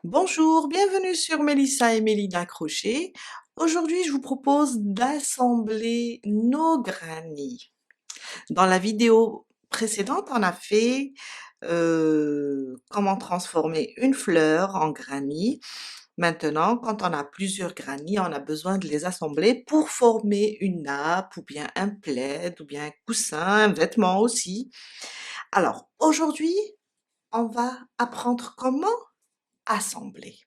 Bonjour, bienvenue sur Mélissa et Mélina Crochet. Aujourd'hui, je vous propose d'assembler nos granny. Dans la vidéo précédente, on a fait comment transformer une fleur en granny. Maintenant, quand on a plusieurs granny, on a besoin de les assembler pour former une nappe ou bien un plaid ou bien un coussin, un vêtement aussi. Alors, aujourd'hui, on va apprendre comment assembler.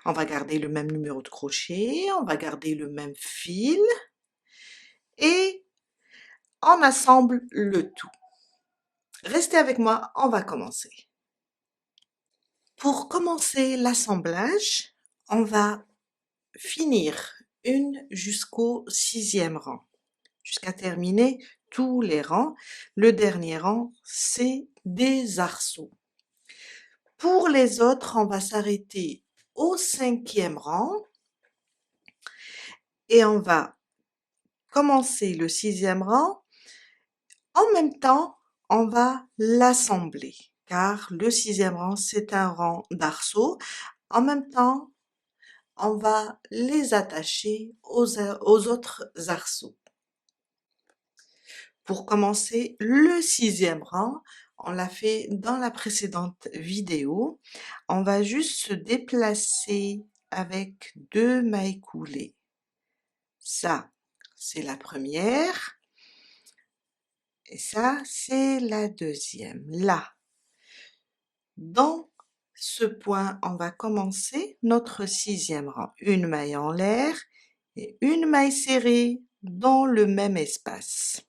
On va garder le même numéro de crochet, on va garder le même fil et on assemble le tout. Restez avec moi, on va commencer. Pour commencer l'assemblage, on va finir une jusqu'au 6e rang, jusqu'à terminer tous les rangs. Le dernier rang, c'est des arceaux. Pour les autres, on va s'arrêter au 5e rang et on va commencer le 6e rang. En même temps, on va l'assembler, car le 6e rang, c'est un rang d'arceaux. En même temps, on va les attacher aux autres arceaux. Pour commencer, le 6e rang, on l'a fait dans la précédente vidéo. On va juste se déplacer avec 2 mailles coulées. Ça, c'est la première. Et ça, c'est la deuxième. Là, dans ce point, on va commencer notre 6e rang. Une maille en l'air et une maille serrée dans le même espace.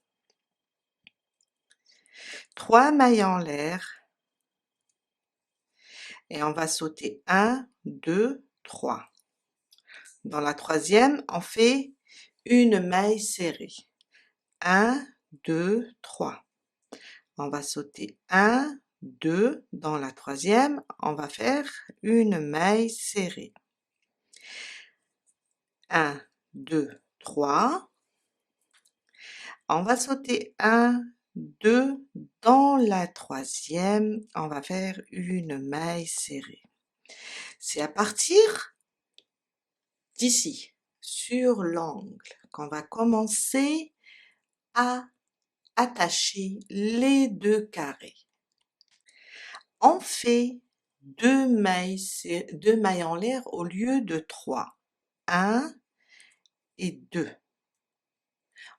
3 mailles en l'air et on va sauter 1, 2, 3. Dans la troisième, on fait une maille serrée. 1, 2, 3. On va sauter 1, 2, dans la troisième, on va faire une maille serrée. 1, 2, 3. On va sauter 1, 2, dans la troisième, on va faire une maille serrée. C'est à partir d'ici, sur l'angle, qu'on va commencer à attacher les 2 carrés. On fait 2 mailles en l'air au lieu de 3. 1 et 2.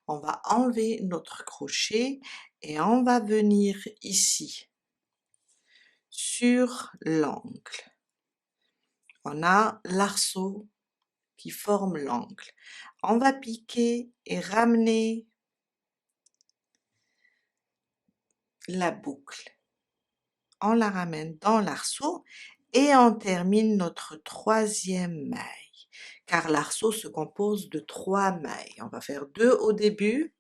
On va enlever notre crochet et on va venir ici, sur l'angle. On a l'arceau qui forme l'angle. On va piquer et ramener la boucle. On la ramène dans l'arceau et on termine notre 3e maille, car l'arceau se compose de 3 mailles. On va faire 2 au début,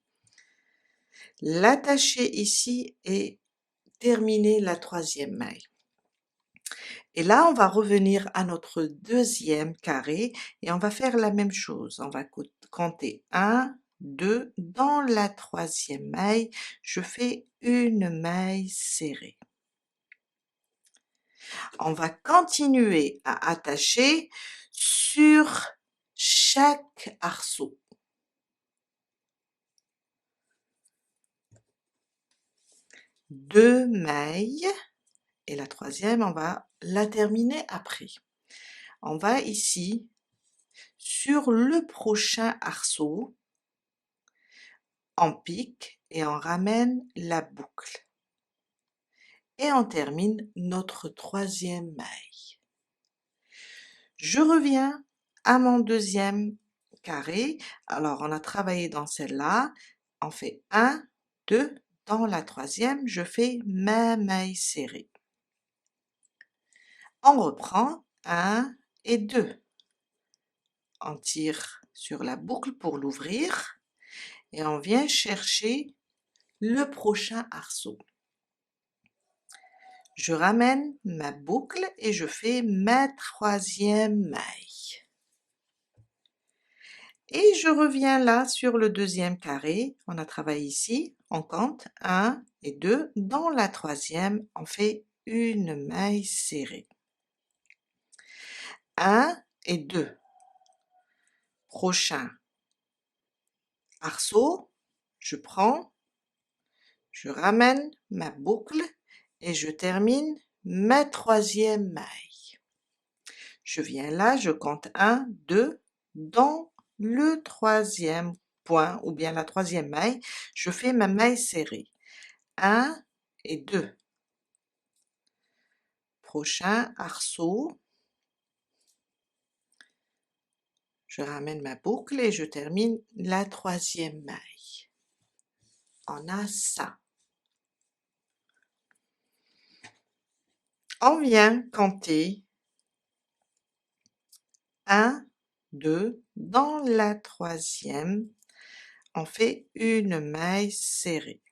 l'attacher ici et terminer la 3e maille. Et là, on va revenir à notre 2e carré et on va faire la même chose. On va compter 1, 2, dans la 3e maille, je fais une maille serrée. On va continuer à attacher sur chaque arceau. Deux mailles et la troisième, on va la terminer après. On va ici, sur le prochain arceau, on pique et on ramène la boucle. Et on termine notre 3e maille. Je reviens à mon 2e carré. Alors, on a travaillé dans celle-là. On fait 1, 2. Dans la 3e, je fais ma maille serrée. On reprend 1 et 2. On tire sur la boucle pour l'ouvrir et on vient chercher le prochain arceau. Je ramène ma boucle et je fais ma 3e maille. Et je reviens là sur le 2e carré, on a travaillé ici, on compte 1 et 2, dans la 3e, on fait une maille serrée. 1 et 2. Prochain arceau, je prends, je ramène ma boucle et je termine ma troisième maille. Je viens là, je compte 1, 2, dans le troisième point ou bien la troisième maille, je fais ma maille serrée. 1 et 2. Prochain arceau, je ramène ma boucle et je termine la troisième maille. On a ça. On vient compter 1, 2, dans la troisième, on fait une maille serrée.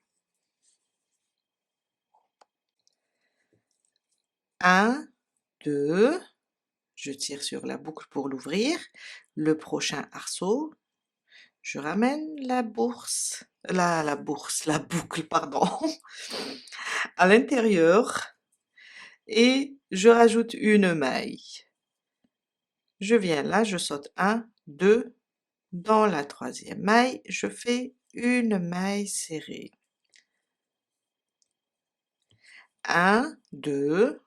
1, 2, je tire sur la boucle pour l'ouvrir. Le prochain arceau, je ramène la boucle, pardon, à l'intérieur et je rajoute une maille. Je viens là, je saute 1, 2, dans la troisième maille, je fais une maille serrée. 1, 2,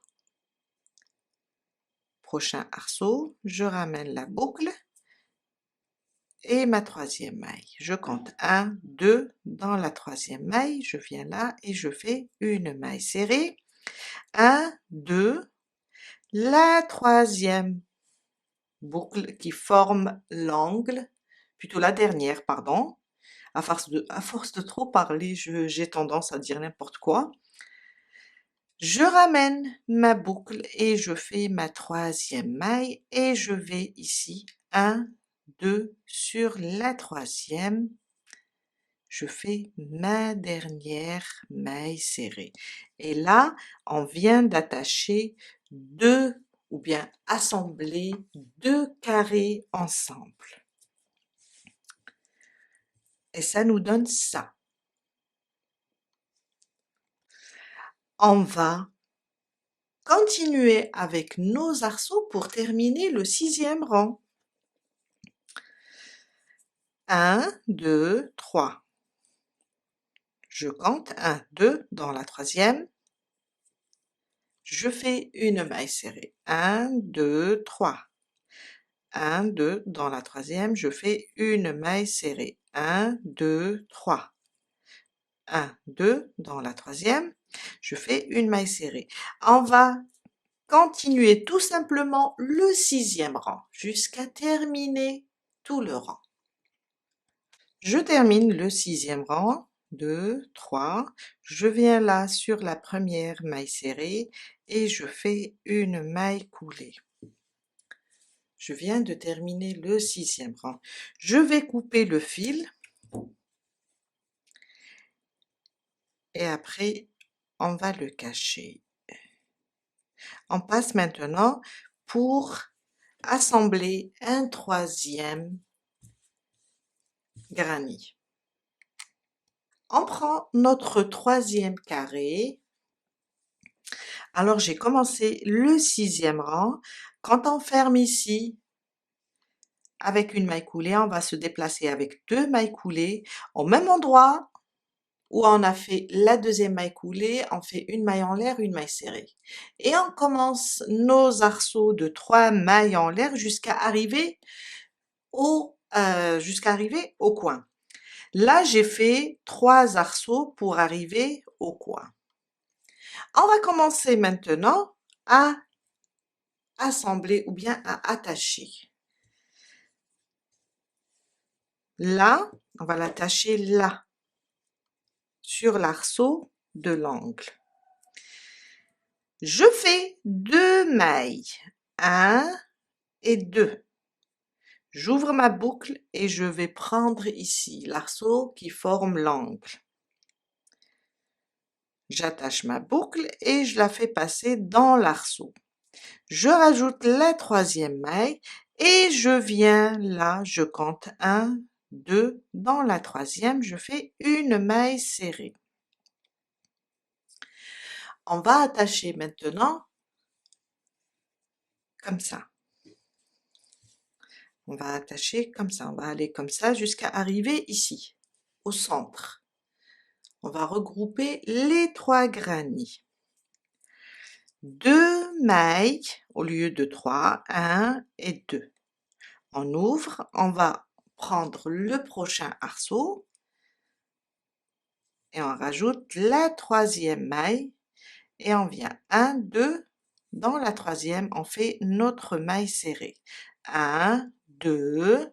prochain arceau, je ramène la boucle et ma troisième maille. Je compte 1, 2, dans la troisième maille, je viens là et je fais une maille serrée. 1, 2, la troisième boucle qui forme l'angle, plutôt la dernière, pardon. À force de trop parler, j'ai tendance à dire n'importe quoi. Je ramène ma boucle et je fais ma troisième maille et je vais ici 1, 2 sur la troisième, je fais ma dernière maille serrée. Et là, on vient d'attacher deux ou bien assembler deux carrés ensemble. Et ça nous donne ça. On va continuer avec nos arceaux pour terminer le 6e rang. 1, 2, 3. Je compte 1, 2 dans la troisième. Je fais une maille serrée. 1, 2, 3. 1, 2 dans la troisième, je fais une maille serrée. 1, 2, 3. 1, 2 dans la troisième, je fais une maille serrée. On va continuer tout simplement le 6e rang jusqu'à terminer tout le rang. Je termine le 6e rang, 2, 3, je viens là sur la première maille serrée et je fais une maille coulée. Je viens de terminer le 6e rang. Je vais couper le fil et après on va le cacher. On passe maintenant pour assembler un troisième granny. On prend notre troisième carré. Alors j'ai commencé le 6e rang. Quand on ferme ici avec une maille coulée, on va se déplacer avec deux mailles coulées au même endroit où on a fait la deuxième maille coulée, on fait une maille en l'air, une maille serrée. Et on commence nos arceaux de 3 mailles en l'air jusqu'à arriver au coin. Là, j'ai fait 3 arceaux pour arriver au coin. On va commencer maintenant à assembler ou bien à attacher. Là, on va l'attacher là, sur l'arceau de l'angle. Je fais 2 mailles, 1 et 2. J'ouvre ma boucle et je vais prendre ici l'arceau qui forme l'angle. J'attache ma boucle et je la fais passer dans l'arceau. Je rajoute la troisième maille et je viens là, je compte 1, 2, dans la troisième, je fais une maille serrée. On va attacher maintenant comme ça. On va attacher comme ça, on va aller comme ça jusqu'à arriver ici, au centre. On va regrouper les 3 granny. 2 mailles au lieu de 3, 1 et 2. On ouvre, on va prendre le prochain arceau et on rajoute la 3e maille et on vient 1, 2, dans la 3e, on fait notre maille serrée. 1, 2,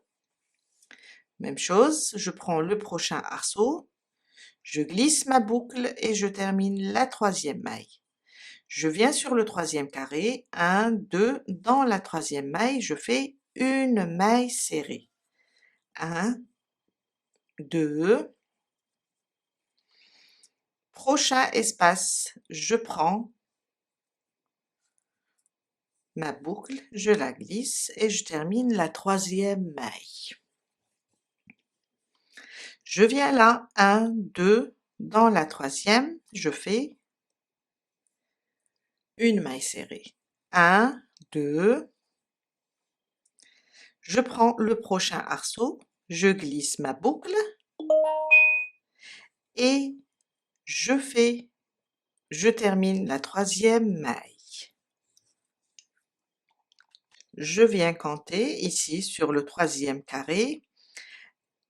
même chose, je prends le prochain arceau, je glisse ma boucle et je termine la 3e maille. Je viens sur le 3e carré, 1, 2, dans la 3e maille, je fais une maille serrée. 1, 2, prochain espace, je prends ma boucle, je la glisse et je termine la 3e maille. Je viens là, 1, 2, dans la 3e, je fais une maille serrée. 1, 2, je prends le prochain arceau, je glisse ma boucle et je termine la 3e maille. Je viens compter ici sur le 3e carré,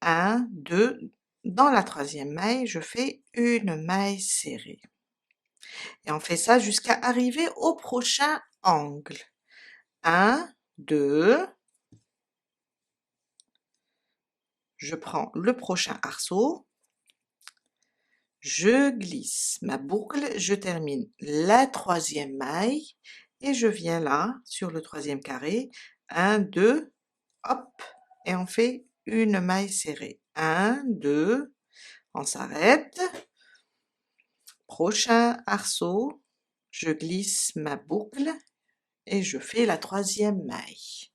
1, 2, dans la 3e maille, je fais une maille serrée. Et on fait ça jusqu'à arriver au prochain angle. 1, 2, je prends le prochain arceau, je glisse ma boucle, je termine la 3e maille et je viens là, sur le 3e carré, 1, 2, hop, et on fait une maille serrée. 1, 2, on s'arrête. Prochain arceau, je glisse ma boucle et je fais la 3e maille.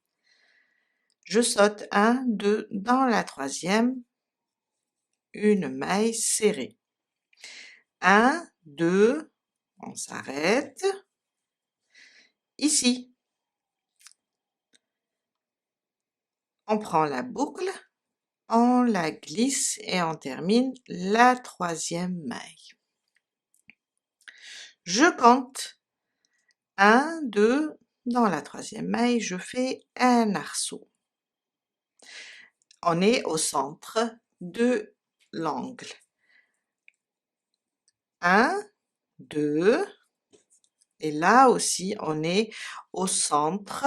Je saute 1, 2, dans la 3e, une maille serrée. 1, 2, on s'arrête. Ici, on prend la boucle, on la glisse et on termine la 3e maille. Je compte 1, 2, dans la 3e maille, je fais un arceau. On est au centre de l'angle. 1, 2, et là aussi on est au centre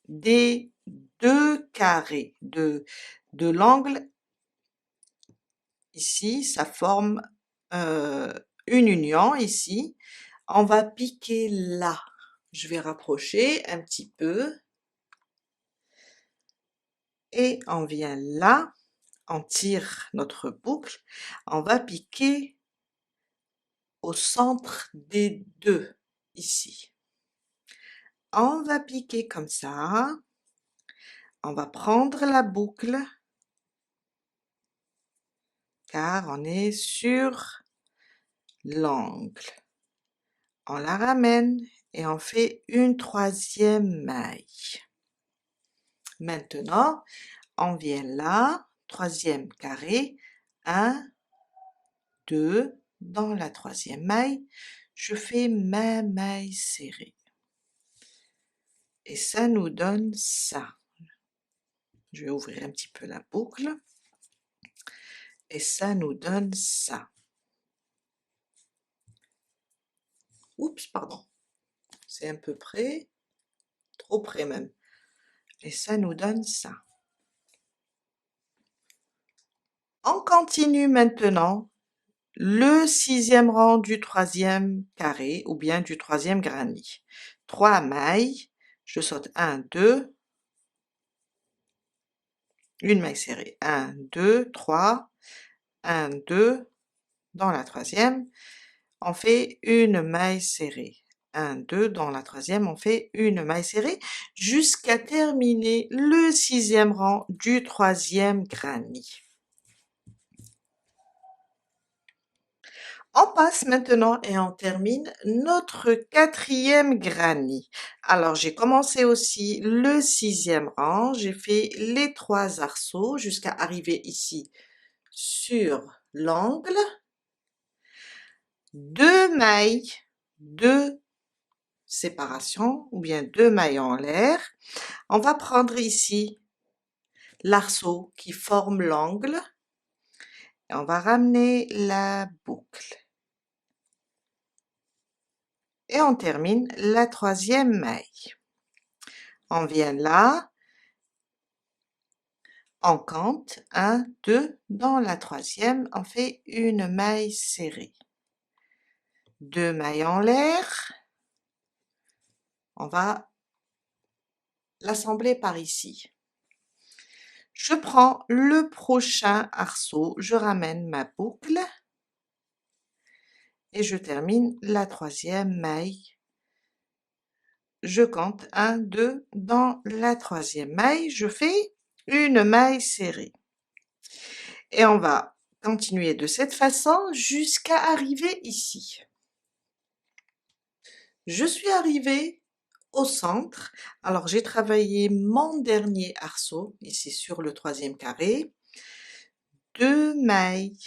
des 2 carrés de l'angle. Ici, ça forme une union ici. On va piquer là. Je vais rapprocher un petit peu. Et on vient là, on tire notre boucle, on va piquer au centre des 2, ici. On va piquer comme ça, on va prendre la boucle, car on est sur l'angle. On la ramène et on fait une 3e maille. Maintenant, on vient là, 3e carré, 1, 2, dans la 3e maille, je fais ma maille serrée. Et ça nous donne ça. Je vais ouvrir un petit peu la boucle. Et ça nous donne ça. Oups, pardon. C'est un peu près, trop près même. Et ça nous donne ça. On continue maintenant le 6e rang du 3e carré ou bien du 3e granny. 3 mailles, je saute 1, 2, une maille serrée, 1, 2, 3, 1, 2, dans la 3e, on fait une maille serrée. 1, 2, dans la 3e, on fait une maille serrée jusqu'à terminer le 6e rang du 3e granny. On On passe maintenant et on termine notre 4e granny. Alors j'ai commencé aussi le 6e rang, j'ai fait les 3 arceaux jusqu'à arriver ici sur l'angle, 2 mailles, 2 séparations ou bien 2 mailles en l'air. On va prendre ici l'arceau qui forme l'angle et on va ramener la boucle. Et on termine la 3e maille. On vient là, on compte 1, 2, dans la 3e, on fait une maille serrée. 2 mailles en l'air, on va l'assembler par ici. Je prends le prochain arceau, je ramène ma boucle et je termine la 3e maille. Je compte 1, 2, dans la 3e maille, je fais une maille serrée. Et on va continuer de cette façon jusqu'à arriver ici. Je suis arrivée au centre, alors j'ai travaillé mon dernier arceau, ici sur le 3e carré, 2 mailles.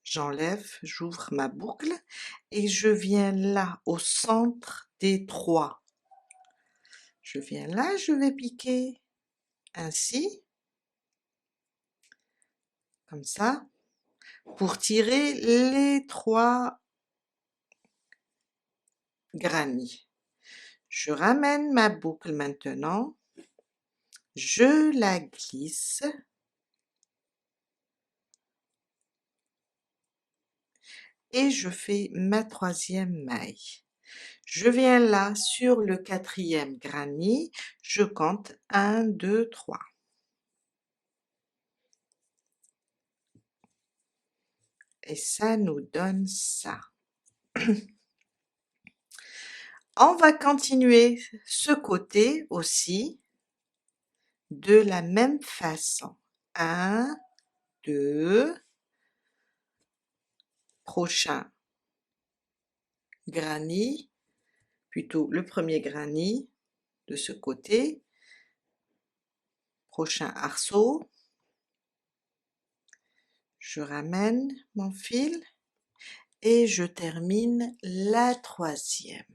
J'enlève, j'ouvre ma boucle et je viens là au centre des 3. Je viens là, je vais piquer ainsi, comme ça, pour tirer les 3 granny. Je ramène ma boucle maintenant, je la glisse et je fais ma 3e maille. Je viens là sur le 4e granny, je compte 1, 2, 3. Et ça nous donne ça. On va continuer ce côté aussi de la même façon. 1, 2, prochain granny, plutôt le premier granny de ce côté, prochain arceau, je ramène mon fil et je termine la 3e.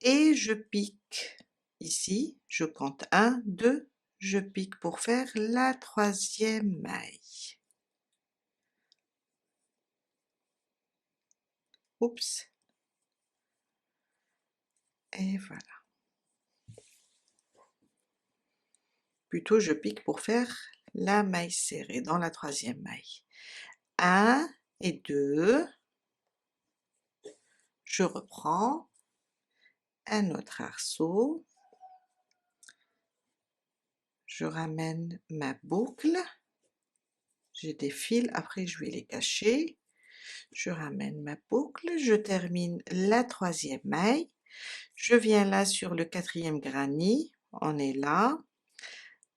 Et je pique ici, je compte 1, 2, je pique pour faire la 3e maille. Oups. Et voilà. Plutôt je pique pour faire la maille serrée dans la 3e maille. 1 et 2, je reprends un autre arceau, je ramène ma boucle, j'ai des fils, après je vais les cacher, je ramène ma boucle, je termine la 3e maille, je viens là sur le 4e granny, on est là,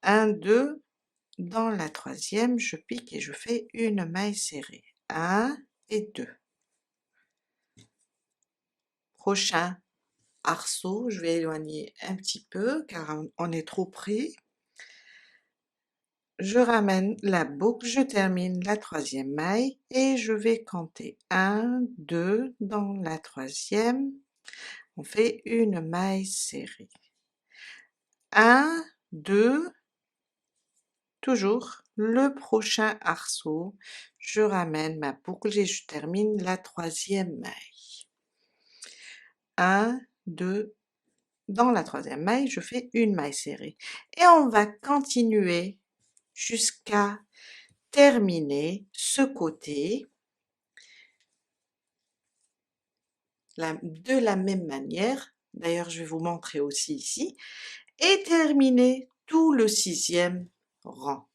1, 2, dans la 3e, je pique et je fais une maille serrée, 1 et 2. Prochain arceau, je vais éloigner un petit peu car on est trop près. Je ramène la boucle, je termine la 3e maille et je vais compter 1, 2, dans la 3e, on fait une maille serrée. 1, 2, toujours le prochain arceau, je ramène ma boucle et je termine la 3e maille. 1, 2, dans la 3e maille, je fais une maille serrée. Et on va continuer jusqu'à terminer ce côté de la même manière, d'ailleurs je vais vous montrer aussi ici, et terminer tout le 6e rang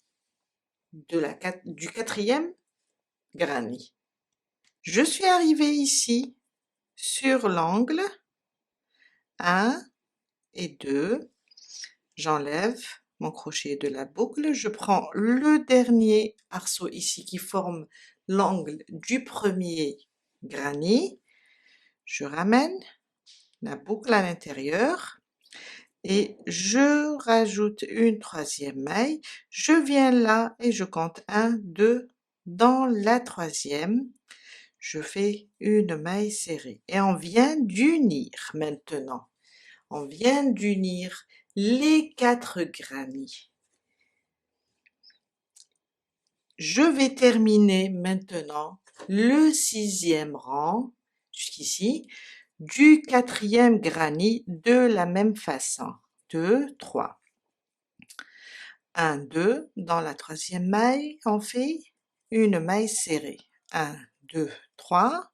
du 4e granny. Je suis arrivée ici sur l'angle, 1 et 2, j'enlève mon crochet de la boucle, je prends le dernier arceau ici qui forme l'angle du premier granny, je ramène la boucle à l'intérieur et je rajoute une troisième maille, je viens là et je compte 1, 2, dans la troisième, je fais une maille serrée et on vient d'unir maintenant, on vient d'unir les 4 grannies. Je vais terminer maintenant le 6e rang, jusqu'ici, du 4e granny de la même façon. 2, 3. 1, 2, dans la troisième maille, on fait une maille serrée. 1, 2, 3.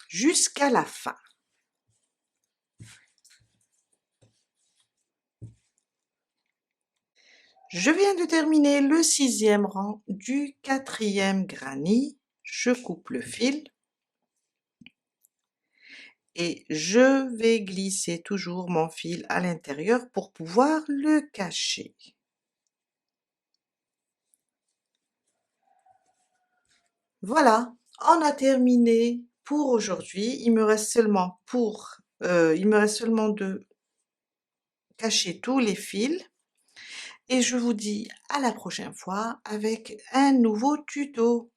Jusqu'à la fin. Je viens de terminer le 6e rang du 4e granny, je coupe le fil et je vais glisser toujours mon fil à l'intérieur pour pouvoir le cacher. Voilà, on a terminé pour aujourd'hui, il me reste seulement de cacher tous les fils et je vous dis à la prochaine fois avec un nouveau tuto.